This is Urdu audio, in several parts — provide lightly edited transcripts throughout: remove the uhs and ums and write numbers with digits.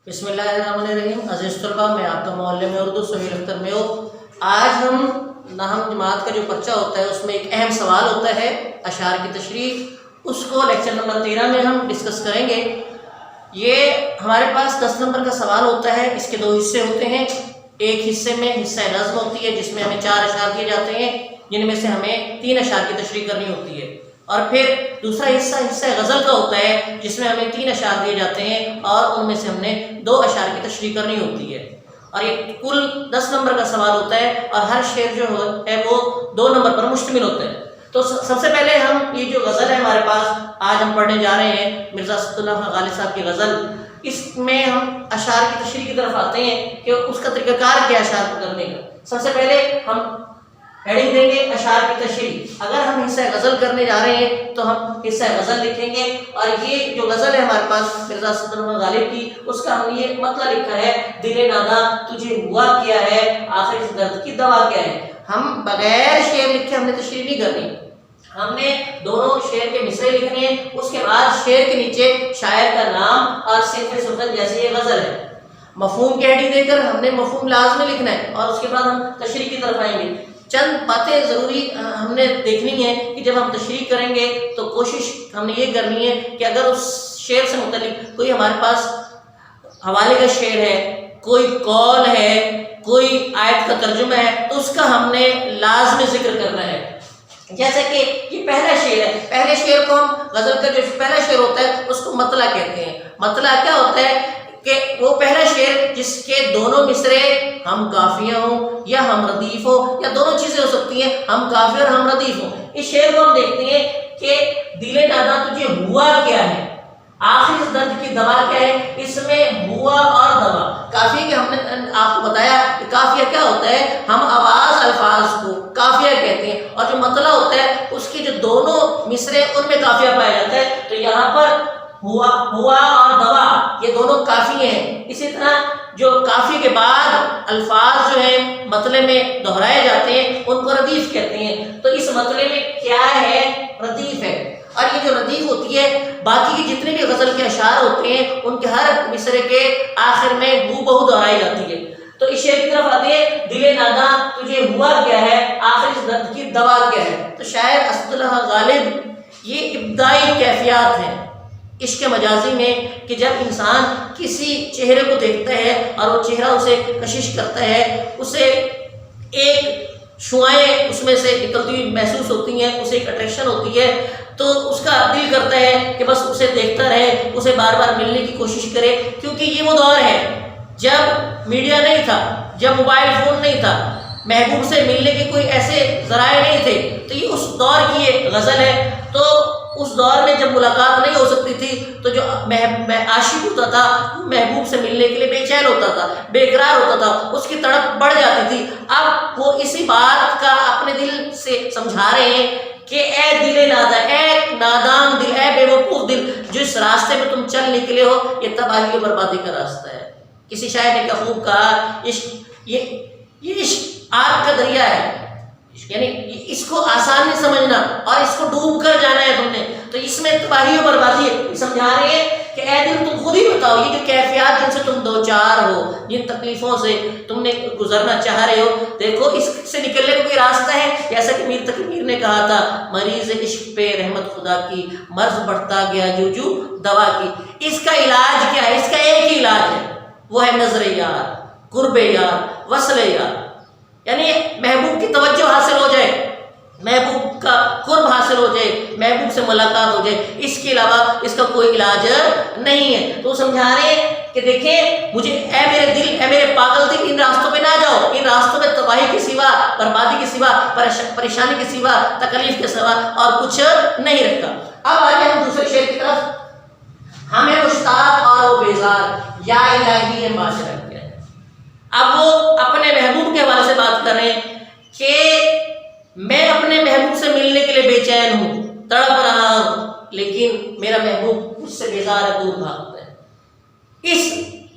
بسم اللہ الرحمن الرحیم. عزیز طلباء، میں آپ کا معلم اردو سہیل اختر میو. آج ہم نہم جماعت کا جو پرچہ ہوتا ہے اس میں ایک اہم سوال ہوتا ہے اشعار کی تشریح. اس کو لیکچر نمبر 13 میں ہم ڈسکس کریں گے. یہ ہمارے پاس 10 نمبر کا سوال ہوتا ہے. اس کے 2 حصے ہوتے ہیں. ایک حصے میں حصہ نظم ہوتی ہے جس میں ہمیں 4 اشعار دیے جاتے ہیں، جن میں سے ہمیں 3 اشعار کی تشریح کرنی ہوتی ہے. اور پھر دوسرا حصہ غزل کا ہوتا ہے جس میں ہمیں 3 اشعار دیے جاتے ہیں اور ان میں سے ہم نے 2 اشعار کی تشریح کرنی ہوتی ہے. اور یہ کل 10 نمبر کا سوال ہوتا ہے اور ہر شعر جو ہے وہ 2 نمبر پر مشتمل ہوتا ہے. تو سب سے پہلے ہم یہ جو غزل ہے ہمارے پاس آج ہم پڑھنے جا رہے ہیں مرزا اسداللہ خان غالب صاحب کی غزل. اس میں ہم اشعار کی تشریح کی طرف آتے ہیں کہ اس کا طریقہ کار کیا اشعار کو کرنے کا. سب سے پہلے ہم ہیڈنگ دیں گے اشعار کی تشریح. اگر ہم حصہ غزل کرنے جا رہے ہیں تو ہم حصہ غزل لکھیں گے. اور یہ جو غزل ہے ہمارے پاس مرزا اسداللہ خان غالب کی، اس کا ہم یہ مطلب لکھا ہے: دل ناداں تجھے ہوا کیا ہے، آخر اس درد کی دوا کیا ہے. ہم بغیر شعر لکھے ہم نے تشریح نہیں کرنی. ہم نے دونوں شعر کے مصرعے لکھنے ہیں. اس کے بعد شعر کے نیچے شاعر کا نام اور صنف سخن جیسے یہ غزل ہے. مفہوم کی ہیڈنگ دے کر ہم نے مفہوم لازمی لکھنا ہے اور اس کے بعد ہم تشریح کی طرف آئیں گے. چند باتیں ضروری ہم نے دیکھنی ہے کہ جب ہم تشریح کریں گے تو کوشش ہم نے یہ کرنی ہے کہ اگر اس شعر سے متعلق کوئی ہمارے پاس حوالے کا شعر ہے، کوئی قول ہے، کوئی آیت کا ترجمہ ہے، تو اس کا ہم نے لازمی ذکر کرنا ہے. جیسے کہ یہ پہلا شعر ہے. پہلے شعر کو ہم غزل کا جو پہلا شعر ہوتا ہے اس کو مطلع کہتے ہیں. مطلع کیا ہوتا ہے کہ وہ پہلا شعر جس کے دونوں مصرے ہم قافیہ ہوں یا ہم ردیف ہو، یا دونوں چیزیں ہو سکتی ہیں، ہم قافیہ اور ہم ردیف ہوں. اس شعر کو ہم دیکھتے ہیں کہ دل ناداں تجھے ہوا کیا ہے، آخر اس درد کی دوا کیا ہے. اس میں ہوا اور دوا قافیہ کے ہم نے آپ کو بتایا کہ قافیہ کیا ہوتا ہے. ہم آواز الفاظ کو قافیہ کہتے ہیں اور جو مطلع ہوتا ہے اس کی جو دونوں مصرے ان میں قافیہ پایا جاتا ہے. تو یہاں پر ہوا اور دوا یہ دونوں قافیے ہیں. اسی طرح جو قافیے کے بعد الفاظ جو ہیں مطلع میں دہرائے جاتے ہیں ان کو ردیف کہتے ہیں. تو اس مطلع میں کیا ہے؟ ردیف ہے. اور یہ جو ردیف ہوتی ہے باقی کی جتنے بھی غزل کے اشعار ہوتے ہیں ان کے ہر مصرے کے آخر میں ہو بہو دہرائی جاتی ہے. تو اس شعر کی طرف آتے ہیں: دل ناداں تجھے ہوا کیا ہے، آخر اس درد کی دوا کیا ہے. تو شاعر اسداللہ خان غالب یہ ابتدائی کیفیات ہیں عشق مجازی میں کہ جب انسان کسی چہرے کو دیکھتا ہے اور وہ چہرہ اسے کشش کرتا ہے، اسے ایک شعائیں اس میں سے نکلتی ہوئی محسوس ہوتی ہیں، اسے ایک اٹریکشن ہوتی ہے، تو اس کا دل کرتا ہے کہ بس اسے دیکھتا رہے، اسے بار بار ملنے کی کوشش کرے. کیونکہ یہ وہ دور ہے جب میڈیا نہیں تھا، جب موبائل فون نہیں تھا، محبوب سے ملنے کے کوئی ایسے ذرائع نہیں تھے. تو یہ اس دور کی یہ غزل ہے. تو اس دور میں جب ملاقات نہیں ہو سکتی تھی تو جو عاشق ہوتا تھا وہ محبوب سے ملنے کے لیے بے چین ہوتا تھا، بے قرار ہوتا تھا، اس کی تڑپ بڑھ جاتی تھی. اب وہ اسی بات کا اپنے دل سے سمجھا رہے ہیں کہ اے دل ناداں، اے نادان دل، اے بے وقوف دل، جس راستے میں تم چل نکلے ہو یہ تباہی و بربادی کا راستہ ہے. کسی شاعر نے کیا خوب کہا، عشق یہ عشق آگ کا دریا ہے. یعنی اس کو آسان نہیں سمجھنا اور اس کو ڈوب کر جانا ہے تم نے، تو اس میں تباہی و بربادی ہے. سمجھا رہے ہیں کہ اے دل تم خود ہی بتاؤ یہ جو کیفیات جن سے تم دو چار ہو، جن تکلیفوں سے تم نے گزرنا چاہ رہے ہو، دیکھو اس سے نکلنے کا کوئی راستہ ہے. جیسا کہ میر تقی میر نے کہا تھا: مریض عشق پہ رحمت خدا کی، مرض بڑھتا گیا جو دوا کی. اس کا علاج کیا ہے؟ اس کا ایک ہی علاج ہے، وہ ہے نظر یار، قرب یار، وصل یار. یعنی محبوب کی توجہ حاصل ہو جائے، محبوب کا قرب حاصل ہو جائے، محبوب سے ملاقات ہو جائے. اس کے علاوہ اس کا کوئی علاج نہیں ہے. تو سمجھا رہے ہیں کہ دیکھیں مجھے، اے میرے دل، اے میرے پاگل دل، ان راستوں پہ نہ جاؤ. ان راستوں میں تباہی کے سوا، بربادی کے سوا، پریشانی کے سوا، تکلیف کے سوا اور کچھ نہیں رکھا. اب آگے ہم دوسرے شعر کی طرف. ہمیں مشتاق اور وہ بیزار، یا الہی ہے معاشرہ. اب وہ اپنے محبوب کے حوالے سے بات کر رہے ہیں کہ میں اپنے محبوب سے ملنے کے لیے بے چین ہوں، تڑپ رہا ہوں، لیکن میرا محبوب مجھ سے بیزار ہے، دور بھاگتا ہے. اس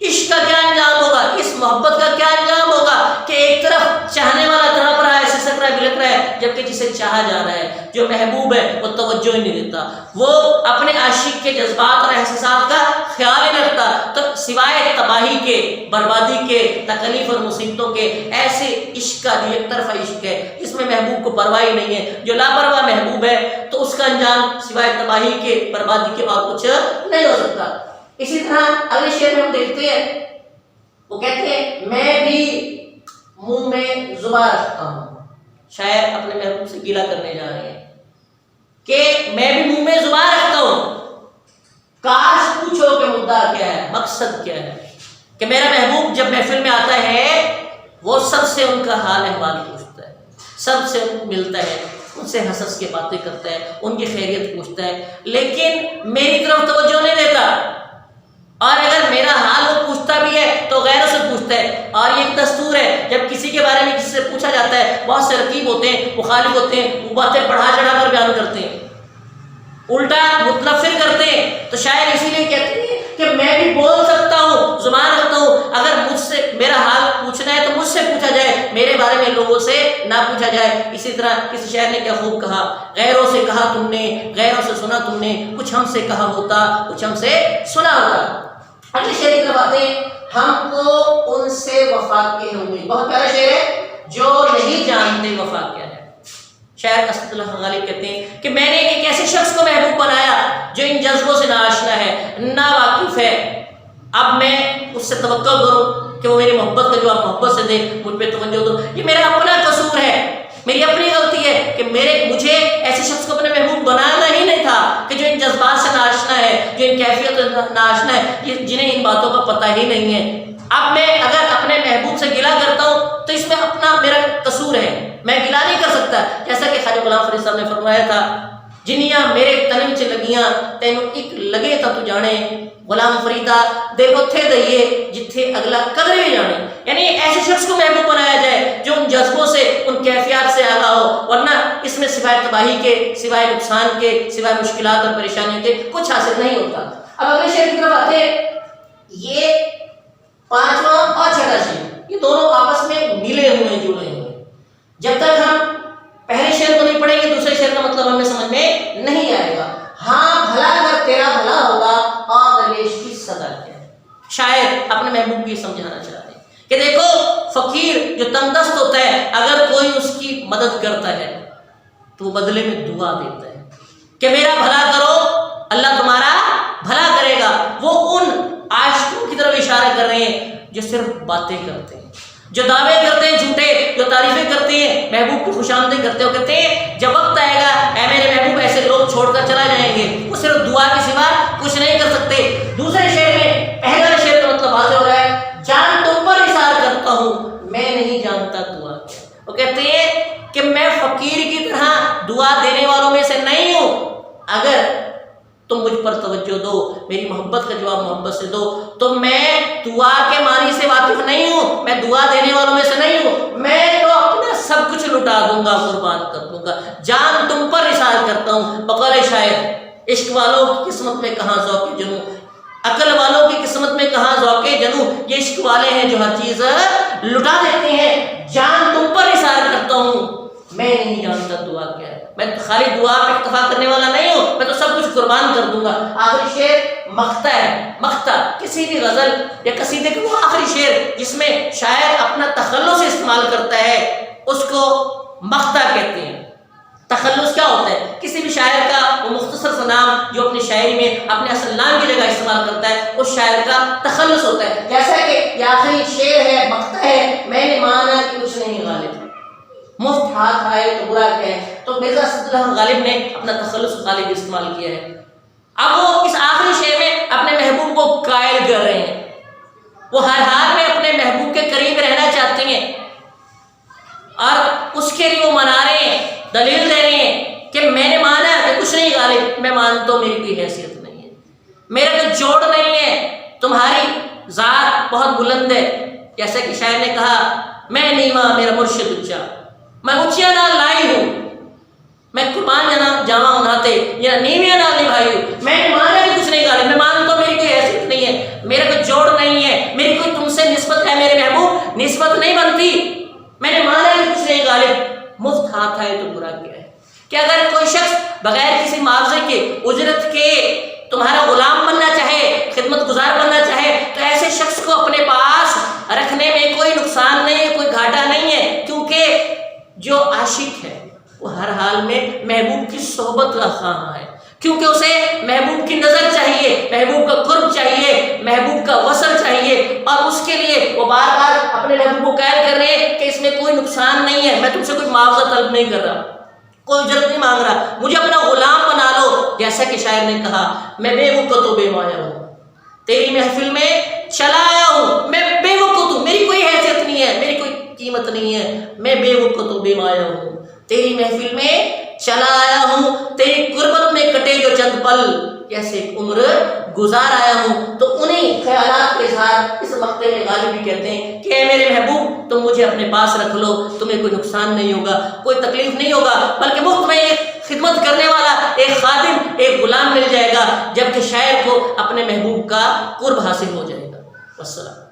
عشق کا کیا انجام ہوگا، اس محبت کا کیا انجام ہوگا کہ ایک طرف چاہنے والا تڑپ رہا ہے، سسک رہا ہے، بلک رہا ہے، جبکہ جسے چاہا جا رہا ہے، جو محبوب ہے، وہ توجہ ہی نہیں دیتا، وہ اپنے عاشق کے جذبات اور احساسات کا خیال ہی نہیں رکھتا. تو سوائے تباہی کے، بربادی کے، تکلیف اور مصیبتوں کے ایسے عشق کا جو ایک طرفہ عشق ہے جس میں محبوب کو پرواہ ہی نہیں ہے، جو لاپرواہ محبوب ہے تو اس کا انجام سوائے تباہی کے، بربادی کے بعد کچھ نہیں ہو سکتا۔ اسی طرح اگلے شعر میں ہم دیکھتے ہیں، وہ کہتے ہیں میں بھی منہ میں زباں رکھتا ہوں۔ شاعر اپنے محبوب سے گلہ کرنے جا رہے ہیں کہ میں بھی منہ میں زباں رکھتا ہوں، کاش پوچھو کہ مدعا کیا ہے، مقصد کیا ہے، کہ میرا محبوب جب محفل میں آتا ہے وہ سب سے ان کا حال احوال پوچھتا ہے، سب سے ملتا ہے، ان سے ہنس کے باتیں کرتا ہے، ان کی خیریت پوچھتا ہے، لیکن میری طرف توجہ نہیں دیتا، اور اگر میرا حال وہ پوچھتا بھی ہے تو غیروں سے پوچھتا ہے۔ اور یہ ایک دستور ہے، جب کسی کے بارے میں کسی سے پوچھا جاتا ہے، بہت سے رقیب ہوتے ہیں، مخالف ہوتے ہیں، وہ باتیں بڑھا چڑھا کر بیان کرتے ہیں، الٹا متنفر کرتے ہیں، تو شاعر اسی لیے کہتے ہیں کہ میں بھی بول سکتا ہوں، زبان رکھتا ہوں، اگر مجھ سے میرا حال پوچھنا ہے تو مجھ سے پوچھا جائے، میرے بارے میں لوگوں سے نہ پوچھا جائے۔ اسی طرح کسی شاعر نے کیا خوب کہا، غیروں سے کہا تم نے، غیروں سے سنا تم نے، کچھ ہم سے کہا ہوتا، کچھ ہم سے سنا ہوتا۔ اگلی شعر کی طرف آتے ہیں، ہم کو ان سے وفا کے ہوئی، بہت پیارا شعر ہے، جو نہیں جانتے وفا کیا ہے۔ شاعر اسد اللہ غالب کہتے ہیں کہ میں نے ایک ایسے شخص کو محبوب بنایا جو ان جذبوں سے ناآشنا ہے، ناواقف ہے، اب میں اس سے توقع کروں کہ وہ میری محبت کا جواب محبت سے دے، مجھ پہ توجہ دو، یہ میرا اپنا قصور ہے، میری اپنی غلطی ہے کہ مجھے ایسے شخص کو اپنے محبوب بنانا ہی نہیں تھا کہ جو ان جذبات سے ناآشنا ہے، جو ان کیفیت سے ناآشنا ہے، جنہیں ان باتوں کا پتہ ہی نہیں ہے۔ اب میں اگر اپنے محبوب سے گلہ کرتا ہوں تو اس میں اپنا میرا قصور ہے، میں گلہ نہیں کر سکتا، جیسا کہ خواجہ غلام فرید صاحب نے فرمایا تھا، جنیاں میرے تن وچ لگیاں تینوں ایک لگے تا تو جانے، غلام فریدا دل اتھے دئیے جتھے اگلا قدرے جانے۔ یعنی ایسے شخص کو محبوب بنایا جائے جو ان جذبوں سے، ان کیفیات سے آگاہ ہو، ورنہ اس میں سوائے تباہی کے، سوائے نقصان کے، سوائے مشکلات اور پریشانیوں کے کچھ حاصل نہیں ہوتا۔ اب اگلے شعر کی طرف آتے ہیں، یہ پانچواں اور چھٹا شعر، یہ دونوں آپس میں ملے ہوئے جڑے ہوئے، جب تک ہم پہلے شعر کو نہیں پڑھیں گے دوسرے شعر کا مطلب ہمیں سمجھ میں نہیں آئے گا۔ ہاں بھلا اگر تیرا بھلا ہوگا اور درویش کی صدا کیا ہے۔ شاعر اپنے محبوب کو یہ سمجھانا چاہتے ہیں کہ دیکھو فقیر جو تنگ دست ہوتا ہے، اگر کوئی اس کی مدد کرتا ہے تو وہ بدلے میں دعا دیتا ہے کہ میرا بھلا کرو، اللہ تمہارا بھلا کرے گا۔ وہ ان عاشقوں کی طرف اشارہ کر رہے ہیں جو صرف باتیں کرتے ہیں، جو دعوے کرتے ہیں جھوٹے، جو تعریفیں کرتے ہیں، محبوب کی خوش آمدید کرتے ہیں، وہ کہتے ہیں جب وقت آئے گا اے میرے محبوب ایسے لوگ چھوڑ کر چلا جائیں گے، وہ صرف دعا کے سوا کچھ نہیں کر سکتے۔ دوسرے شعر میں پہلا شعر کا مطلب واضح ہو رہا ہے، جان تم پر اثار کرتا ہوں میں نہیں جانتا دعا کیا۔ وہ کہتے ہیں کہ میں فقیر کی طرح دعا دینے والوں میں سے نہیں ہوں، اگر تم مجھ پر توجہ دو، میری محبت کا جواب محبت سے دو، تو میں دعا کے معنی سے واقف نہیں ہوں، میں دعا دینے والوں میں سے نہیں ہوں، میں تو اپنا سب کچھ لٹا دوں گا، قربان کر دوں گا، جان تم پر اثار کرتا ہوں۔ بقول شاعر، عشق والوں کی قسمت میں کہاں ذوق جنوں، عقل والوں کی قسمت میں کہاں ذوق جنوں، یہ عشق والے ہیں جو ہر چیز لٹا دیتے ہیں، جان تم پر اثار کرتا ہوں میں نہیں جانتا دعا کیا ہے، میں خالی دعا پہ اکتفا کرنے والا نہیں ہوں، میں تو سب کچھ قربان کر دوں گا۔ آخری شعر مقطع ہے، مقطع کسی بھی غزل یا قصیدے کا وہ آخری شعر جس میں شاعر اپنا تخلص استعمال کرتا ہے اس کو مقطع کہتے ہیں۔ تخلص کیا ہوتا ہے؟ کسی بھی شاعر کا وہ مختصر سا نام جو اپنی شاعری میں اپنے اصل نام کی جگہ استعمال کرتا ہے، اس شاعر کا تخلص ہوتا ہے۔ جیسا کہ یہ آخری شعر ہے، مقطع ہے، میں نے مانا کہ کچھ نہیں غالب، مفت ہاتھ آئے تو برا کیا ہے، تو مرزا اسد اللہ غالب نے اپنا تخلص غالب استعمال کیا ہے۔ اب وہ اس آخری شعر میں اپنے محبوب کو قائل کر رہے ہیں، وہ ہر حال میں اپنے محبوب کے قریب رہنا چاہتے ہیں اور اس کے لیے وہ منا رہے ہیں، دلیل دے رہے ہیں کہ میں نے مانا کہ کچھ نہیں غالب، میں مانتا ہوں میری کوئی حیثیت نہیں ہے، میرا کوئی جوڑ نہیں ہے، تمہاری ذات بہت بلند ہے، جیسے کہ شاعر نے کہا میں نیواں میرا مرشد اونچا، میں اونچیا نال لائی ہوں، میں قربان جاواں انہاتے یا نیویاں نال نبھائی ہوں، میں مانا کہ کچھ نہیں غالب، میں مانتا ہوں میری کوئی حیثیت نہیں ہے، میرا کوئی جوڑ نہیں ہے، میری کوئی تم سے نسبت ہے میرے محبوب، نسبت نہیں بنتی، میں نے مانا کہ کچھ نہیں غالب، مفت ہاتھ آئے تو برا کیا ہے۔ کہ اگر کوئی شخص بغیر کسی معاوضے کے، اجرت کے تمہارا غلام بننا چاہے، خدمت گزار بننا چاہے، تو ایسے ہر حال میں محبوب کی صحبت کا خواہاں ہے، کیونکہ اسے محبوب کی نظر چاہیے، محبوب کا قرب چاہیے، محبوب کا وصل چاہیے، اور اس کے لیے وہ بار بار اپنے محبوب کو قائل کر رہے ہیں کہ اس میں کوئی نقصان نہیں ہے، میں تم سے کوئی معاوضہ طلب نہیں کر رہا، کوئی اجرت نہیں مانگ رہا، مجھے اپنا غلام بنا لو۔ جیسا کہ شاعر نے کہا، میں بے وقت و بے مایہ ہوں، تیری محفل میں چلا آیا ہوں، میں بے وقت ہوں، میری کوئی حیثیت نہیں ہے، میری کوئی قیمت نہیں ہے، میں بے وقت و بے مایہ ہوں، تیری محفل میں چلا آیا ہوں، تیری قربت میں کٹے جو چند پل، جیسے ایک عمر گزار آیا ہوں۔ تو انہیں خیالات کے ساتھ اس مقطع میں غالبی کہتے ہیں کہ اے میرے محبوب، تم مجھے اپنے پاس رکھ لو، تمہیں کوئی نقصان نہیں ہوگا، کوئی تکلیف نہیں ہوگا، بلکہ مفت میں ایک خدمت کرنے والا، ایک خادم، ایک غلام مل جائے گا، جبکہ شاعر کو اپنے محبوب کا قرب حاصل ہو جائے گا۔ والسلام۔